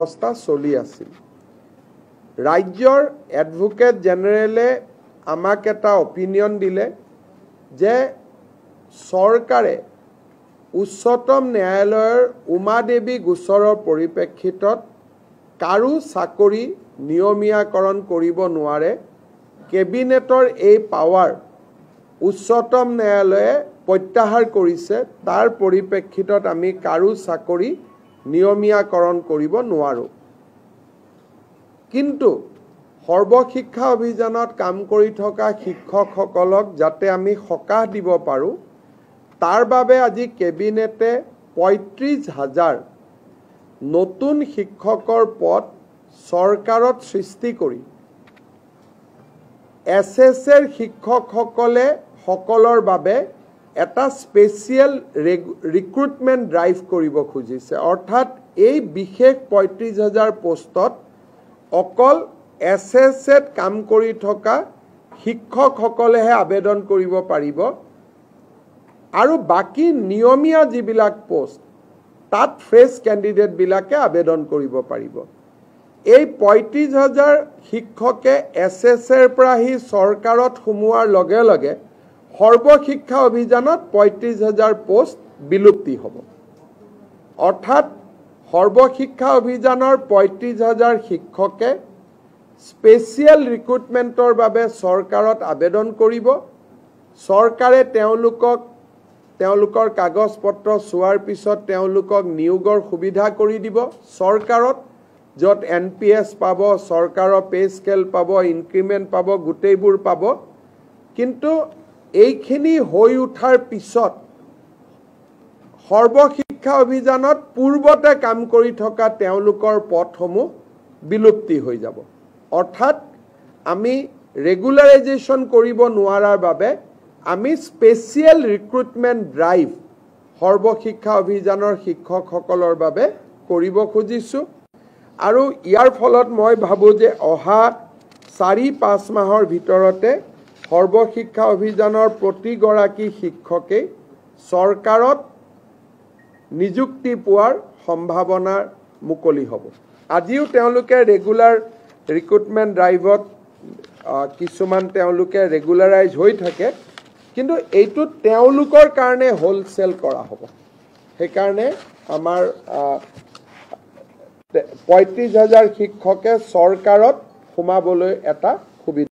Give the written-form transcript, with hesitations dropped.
অৱস্থা চলি আছিল। ৰাজ্যৰ এডভোকেট জেনেৰেলে আমাক এটা অপিনিয়ন দিলে যে চৰকাৰে উচ্চতম ন্যায়ালয়ৰ উমা দেৱী গোচৰৰ পৰিপ্ৰেক্ষিতত কাৰো চাকৰি নিয়মীয়াকৰণ কৰিব নোৱাৰে। কেবিনেটৰ এই পাৱাৰ উচ্চতম ন্যায়ালয়ে প্ৰত্যাহাৰ কৰিছে। তাৰ পৰিপ্ৰেক্ষিতত আমি কাৰো চাকৰি নিয়মীয়াকৰণ কৰিব নোৱাৰোঁ। কিন্তু সৰ্বশিক্ষা অভিযানত কাম কৰি থকা শিক্ষকসকলক যাতে আমি সকাহ দিব পাৰোঁ, তাৰ বাবে আজি কেবিনেটে ৩৫,০০০ নতুন শিক্ষকৰ পদ চৰকাৰত সৃষ্টি কৰি SSৰ শিক্ষকসকলৰ বাবে এটা স্পেচিয়েল ৰিক্ৰুটমেণ্ট ড্ৰাইভ কৰিব খুজিছে। অৰ্থাৎ এই বিশেষ ৩৫,০০০ পোষ্টত অকল SSত কাম কৰি থকা শিক্ষকসকলেহে আবেদন কৰিব পাৰিব আৰু বাকী নিয়মীয়া যিবিলাক পোষ্ট তাত ফ্ৰেছ কেণ্ডিডেটবিলাকে আবেদন কৰিব পাৰিব। এই ৩৫,০০০ শিক্ষকে SSৰ পৰা আহি চৰকাৰত সোমোৱাৰ লগে লগে সৰ্বশিক্ষা অভিযানত ৩৫,০০০ পোষ্ট বিলুপ্তি হ'ব। অৰ্থাৎ সৰ্বশিক্ষা অভিযানৰ ৩৫,০০০ শিক্ষকে স্পেচিয়েল ৰিক্ৰুটমেণ্টৰ বাবে চৰকাৰত আবেদন কৰিব। চৰকাৰে তেওঁলোকৰ কাগজ পত্ৰ চোৱাৰ পিছত তেওঁলোকক নিয়োগৰ সুবিধা কৰি দিব চৰকাৰত, য'ত NPS পাব, চৰকাৰৰ পে স্কেল পাব, ইনক্ৰিমেণ্ট পাব, গোটেইবোৰ পাব। কিন্তু এইখিনি হৈ উঠাৰ পিছত সৰ্বশিক্ষা অভিযানত পূৰ্বতে কাম কৰি থকা তেওঁলোকৰ পদসমূহ বিলুপ্তি হৈ যাব। অৰ্থাৎ আমি ৰেগুলাৰাইজেশ্যন কৰিব নোৱাৰাৰ বাবে আমি স্পেচিয়েল ৰিক্ৰুটমেণ্ট ড্ৰাইভ সৰ্বশিক্ষা অভিযানৰ শিক্ষকসকলৰ বাবে কৰিব খুজিছোঁ। আৰু ইয়াৰ ফলত মই ভাবোঁ যে অহা ৪-৫ মাহৰ ভিতৰতে সৰ্বশিক্ষা অভিযানৰ প্ৰতিগৰাকী শিক্ষকেই চৰকাৰত নিযুক্তি পোৱাৰ সম্ভাৱনা মুকলি হ'ব। আজিও তেওঁলোকে ৰেগুলাৰ ৰিক্ৰুটমেণ্ট ড্ৰাইভত কিছুমান তেওঁলোকে ৰেগুলাৰাইজ হৈ থাকে, কিন্তু এইটো তেওঁলোকৰ কাৰণে হোলচেল কৰা হ'ব। সেইকাৰণে আমাৰ ৩৫,০০০ শিক্ষকে চৰকাৰত সোমাবলৈ এটা সুবিধা